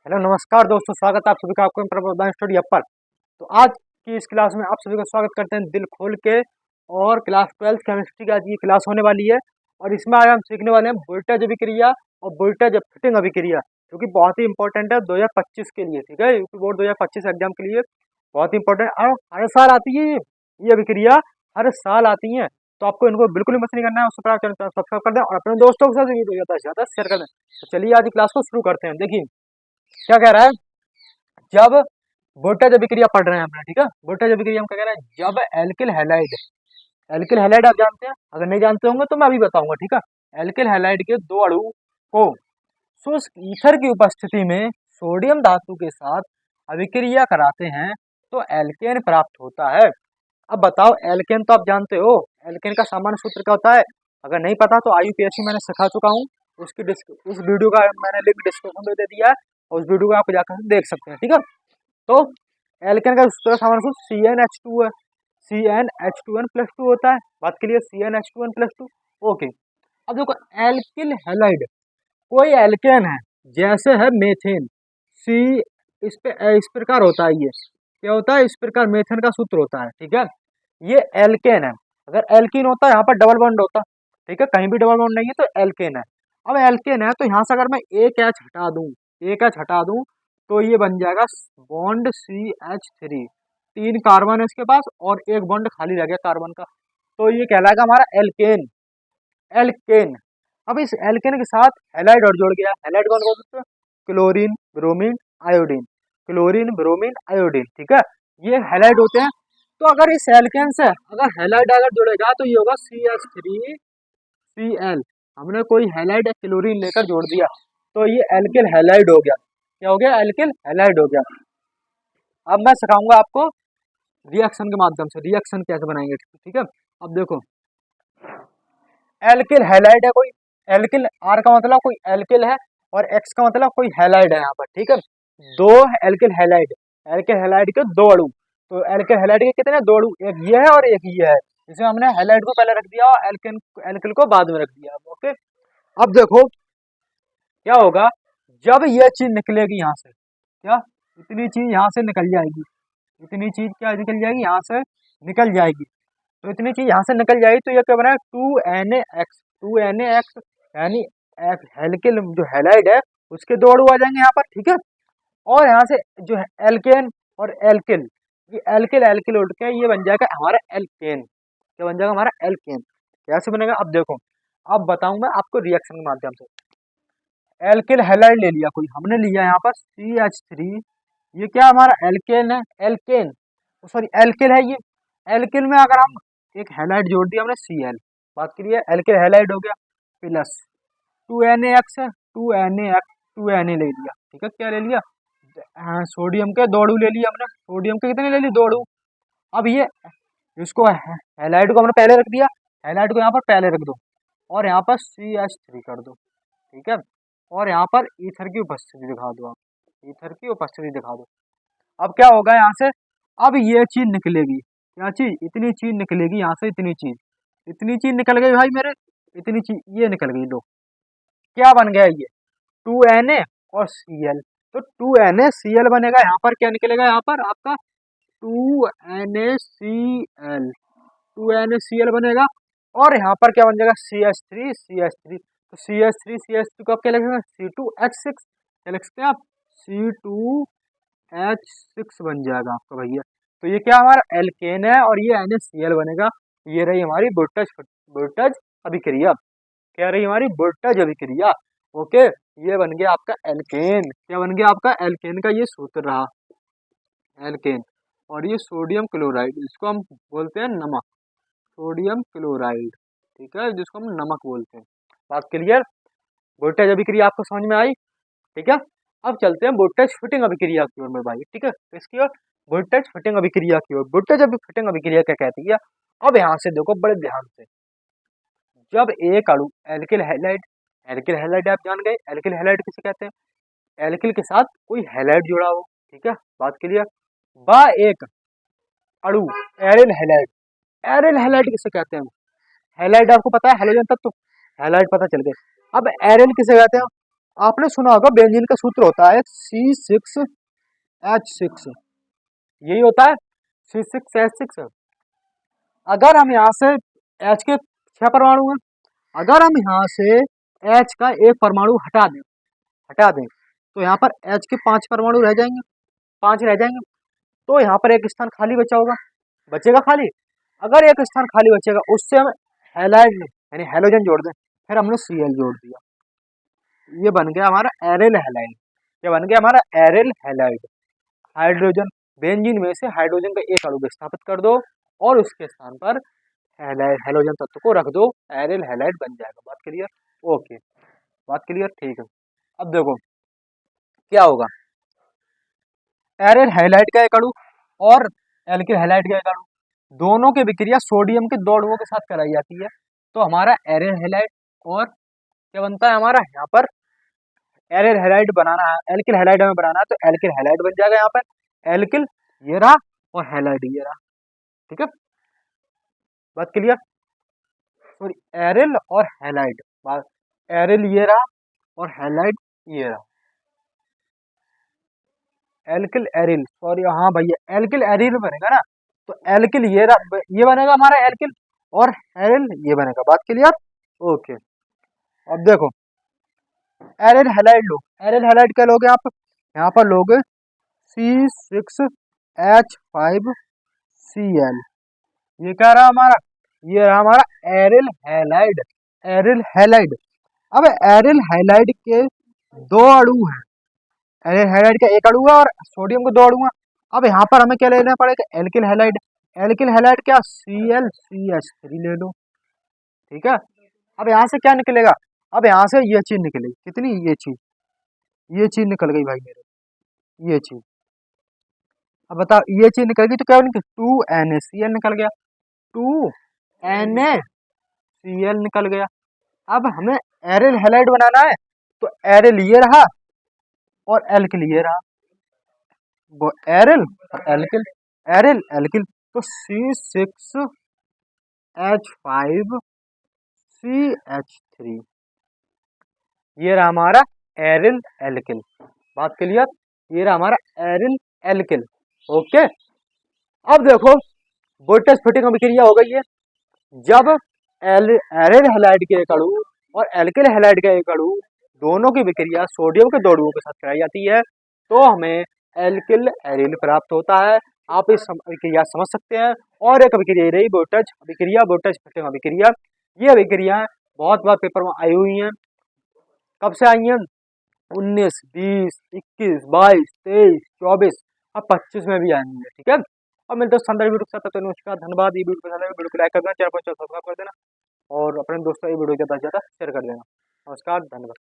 Hello नमस्कार दोस्तों, स्वागत है आप सभी का आपको प्रबोधन स्टूडियो पर। तो आज की इस क्लास में आप सभी का स्वागत करते हैं दिल खोल के। और क्लास 12 केमिस्ट्री की आज की क्लास होने वाली है और इसमें आज हम सीखने वाले हैं वोल्टेज अभिक्रिया और वोल्टेज फिटिंग अभिक्रिया, जो कि बहुत ही इंपॉर्टेंट है 2025 के लिए। ठीक है, यूपी बोर्ड 2025 एग्जाम के लिए बहुत ही इंपॉर्टेंट और हर साल आती है ये अभिक्रिया, हर साल आती है। तो आपको इनको बिल्कुल भी मिस नहीं करना है। उससे चैनल सब्सक्राइब कर दें और अपने दोस्तों के साथ वीडियो ज़्यादा से ज़्यादा शेयर कर दें। तो चलिए आज की क्लास को शुरू करते हैं। देखिए क्या कह रहा है, जब वोल्टेज अभिक्रिया पढ़ रहे हैं अपना, ठीक है, वोल्टेज अभिक्रिया में क्या कह रहा है, जब एल्किल हैलाइड, एल्किल हैलाइड आप जानते हैं, अगर नहीं जानते होंगे तो मैं अभी बताऊंगा। ठीक है, एल्किल हैलाइड के दो अणु को शुष्क ईथर की उपस्थिति में सोडियम धातु के साथ अभिक्रिया कराते हैं तो एल्केन प्राप्त होता है। अब बताओ, एल्केन तो आप जानते हो, एल्केन का सामान्य सूत्र क्या होता है? अगर नहीं पता तो IUPAC मैंने सिखा चुका हूँ, उस वीडियो का मैंने लिंक डिस्क्रिप्शन में दे दिया है और उस वीडियो को आप जाकर देख सकते हैं। ठीक है, तो एल्केन का सूत्र सामान्य सूत्र CnH2 है, CnH2n+2 होता है। बात के लिए CnH2n+2। ओके, अब देखो एल्किल हैलाइड कोई एल्केन है, जैसे है मेथेन, सी इस प्रकार होता है। ये क्या होता है? इस प्रकार मेथेन का सूत्र होता है। ठीक है, ये एल्केन है। अगर एल्कीन होता है यहाँ पर डबल बॉन्ड होता, ठीक है, कहीं भी डबल बॉन्ड नहीं है तो एल्केन है। अब एल्केन है तो यहाँ से अगर मैं एक एच हटा दूं, एक एच हटा दूं तो ये बन जाएगा बॉन्ड CH3। 3 कार्बन है इसके पास और एक बॉन्ड खाली रह गया कार्बन का, तो ये कहलाएगा हमारा एल्केन। एल्केन। अब इस एल्केन के साथ हैलाइड और जुड़ गया। हैलाइड कौन कौन सा? Chlorine, bromine, iodine, chlorine, bromine, iodine. ठीक है, ये हैलाइड होते हैं। तो अगर इस एल्केन से अगर हैलाइड अगर जुड़ेगा तो ये होगा CH3Cl। हमने कोई हैलाइड या क्लोरीन लेकर जोड़ दिया तो ये एल्किल हैलाइड हो गया। क्या हो गया? एल्किल हैलाइड हो गया। अब मैं सिखाऊंगा आपको रिएक्शन के माध्यम से रिएक्शन कैसे बनाएंगे। ठीक है, अब देखो एल्किल हैलाइड है कोई, एल्किल आर का मतलब कोई एल्किल है और एक्स का मतलब कोई हैलाइड है यहाँ पर। ठीक है, दो एल्किल हैलाइड, एल्किल हैलाइड के दो अणु। तो एल्किल हैलाइड के कितने? दो अणु, एक ये है और एक ये है। इसमें हमने हैलाइड को पहले रख दिया और एल्किल को बाद में रख दिया। ओके, अब देखो क्या होगा, जब ये चीज निकलेगी यहाँ से, क्या इतनी चीज यहाँ से निकल जाएगी, इतनी चीज क्या निकल जाएगी यहाँ से, निकल जाएगी। तो इतनी चीज यहाँ से निकल जाएगी तो ये क्या बना है? 2NaX, 2NaX यानी एल्किल जो हैलाइड है उसके दो अणु आ जाएंगे यहाँ पर। ठीक है, और यहाँ से जो है एल्केन और एल्किल, ये एल्किल एल्किल उठ के ये बन जाएगा हमारा एल्केन। क्या बन जाएगा? हमारा एल्केन। कैसे बनेगा? अब देखो, अब बताऊंगा आपको रिएक्शन के माध्यम से। एल्किल हैलाइड ले लिया कोई, हमने लिया यहाँ पर CH3, ये क्या हमारा एल्केन है, एल्केन सॉरी एल्किल है ये। एल्किल में अगर हम एक हैलाइड जोड़ दिया हमने Cl, बात के लिए एल्किल हैलाइड हो गया, प्लस 2NaX है, 2Na ले लिया। ठीक है, क्या ले लिया? सोडियम के दो अणु ले लिया हमने, सोडियम के कितने ले लिए? दो अणु। अब ये इसको हैलाइड को हमने पहले रख दिया, हैलाइड को यहाँ पर पहले रख दो और यहाँ पर CH3 कर दो। ठीक है, और यहाँ पर ईथर की उपस्थिति दिखा दो, आप ईथर की उपस्थिति दिखा दो। अब क्या होगा यहाँ से, अब ये चीज निकलेगी, क्या चीज? इतनी चीज निकलेगी यहाँ से, इतनी चीज निकल गई भाई मेरे, इतनी चीज ये निकल गई। लो क्या बन गया ये, 2Na और Cl। तो 2NaCl बनेगा, यहाँ पर क्या निकलेगा? यहाँ पर आपका 2NaCl, 2NaCl बनेगा और यहाँ पर क्या बन जाएगा? CH3। तो CH3 को आप क्या लिखेंगे? C2H6। क्या लिख सकते हैं आप? C2H6 बन जाएगा आपका भैया। तो ये क्या हमारा एल्केन है और ये NaCl बनेगा। ये रही हमारी वोल्टेज अभिक्रिया। क्या रही हमारी? वोल्टेज अभिक्रिया। ओके, ये बन गया आपका एल्केन। क्या बन गया आपका? एल्केन का ये सूत्र रहा, एल्केन। और ये सोडियम क्लोराइड, इसको हम बोलते हैं नमक, सोडियम क्लोराइड। ठीक है, जिसको हम नमक बोलते हैं। बात क्लियर? वोल्टेज अभिक्रिया आपको समझ में आई? ठीक है, अब चलते हैं वोल्टेज फिटिंग अभिक्रिया की ओर में भाई। ठीक है, तो इसकी ओर वोल्टेज फिटिंग अभिक्रिया की ओर। वोल्टेज फिटिंग अभिक्रिया क्या कहती है? अब यहाँ से देखो बड़े ध्यान से, जब एक अणु एल्किल हैलाइड, एल्किल हैलाइड आप जान गए, एल्किल हैलाइड किसे कहते हैं? एल्किल के साथ कोई हैलाइड जुड़ा हो। ठीक है, बात क्लियर? बा एक अणु एरिल हैलाइड, एरिल हैलाइड किसे कहते हैं? हैलाइड आपको पता है, हैलोजन तत्व, हैलाइड पता चल गए। अब एरिल किसे कहते हैं? आपने सुना होगा बेंजीन का सूत्र होता है C6H6, यही होता है C6H6। अगर हम यहाँ से H के 6 परमाणु हैं, अगर हम यहाँ से H का एक परमाणु हटा दें तो यहाँ पर H के 5 परमाणु रह जाएंगे, 5 रह जाएंगे। तो यहाँ पर एक स्थान खाली बचेगा खाली। अगर एक स्थान खाली बचेगा उससे हम हैलाइड यानी हैलोजन जोड़ दें, फिर हमने Cl जोड़ दिया, ये बन गया हमारा एरिल हैलाइड। ये बन गया हमारा एरिल हैलाइड। हाइड्रोजन बेंजीन में से हाइड्रोजन का एक अणु विस्थापित कर दो और उसके स्थान पर हैलोजन तत्व को रख दो, एरिल हैलाइड बन जाएगा। बात क्लियर? ओके, बात क्लियर, ठीक है। अब देखो क्या होगा, एरिल हैलाइड का एक अणु और एल्किल हैलाइड का एक अणु, दोनों की विक्रिया सोडियम के 2 अणुओं के साथ कराई जाती है। तो हमारा एरिल हैलाइड और क्या बनता है हमारा, यहाँ पर एरिल हैलाइड बनाना है, एल्किल हैलाइड हमें बनाना है, तो एल्किल हैलाइड बन जाएगा। यहाँ पर एल्किल ये रहा और हैलाइड ये रहा, ठीक है, बात क्लियर। सॉरी, एरिल और हैलाइड, एरिल ये रहा और हैलाइड ये रहा, एल्किल एरिल, सॉरी हाँ भैया एल्किल एरिल बनेगा ना, तो एल्किल ये बनेगा हमारा एल्किल और एरिल ये बनेगा। बात क्लियर? ओके। अब देखो एरिल हैलाइड लो, एरिल हैलाइड क्या लोगे आप, यहाँ पर लोगे C6H5Cl, ये क्या रहा हमारा, ये रहा हमारा एरिल हैलाइड, एरिल हैलाइड। अब एरिल हैलाइड के 2 अणु हैं, एरिल हैलाइड का एक अणु है और सोडियम के 2 अणु हैं। अब यहाँ पर हमें क्या लेना पड़ेगा, एल्किल हैलाइड, एल्किल हैलाइड क्या ClCH3 ले लो, ठीक है। अब यहाँ से क्या निकलेगा, अब यहाँ से ये चीज निकलेगी, कितनी, ये चीज निकल गई भाई मेरे, ये चीज। अब बताओ ये चीज निकल गई तो क्या निकल, 2NaCl निकल गया, 2NaCl निकल गया। अब हमें एरिल हैलाइड बनाना है, तो एरिल ये रहा और एल्किल ये रहा, वो एरिल और एल्किल, एरिल एल्किल, तो C6H5CH3, ये रहा हमारा एरिल एल्किल। बात क्लियर? ये रहा हमारा एरिल एल्किल। ओके, अब देखो वोल्टेज फिटिंग अभिक्रिया हो गई है। जब एरिल हैलाइड के एक अणु और एल्किल हैलाइड का एक अणु दोनों की विक्रिया सोडियम के 2 अणुओं के साथ कराई जाती है तो हमें एल्किल एरिल प्राप्त होता है। आप इस अभिक्रिया समझ सकते हैं। और एक अभिक्रिया रही वोल्टेज अभिक्रिया, वोल्टेज फिटिंग अभिक्रिया। ये अभिक्रिया बहुत बार पेपर में आई हुई है। कब से आई हैं, 19, 20, 21, 22, 23, 24 और 25 में भी आएंगे, ठीक है। अब मिलते हैं संदर्भ वीडियो के साथ, तो नमस्कार, धन्यवाद। ये वीडियो पसंद आए वीडियो को लाइक कर देना, चैनल को सब्सक्राइब कर देना और अपने दोस्तों ये वीडियो ज़्यादा से ज़्यादा शेयर कर देना। नमस्कार, धन्यवाद।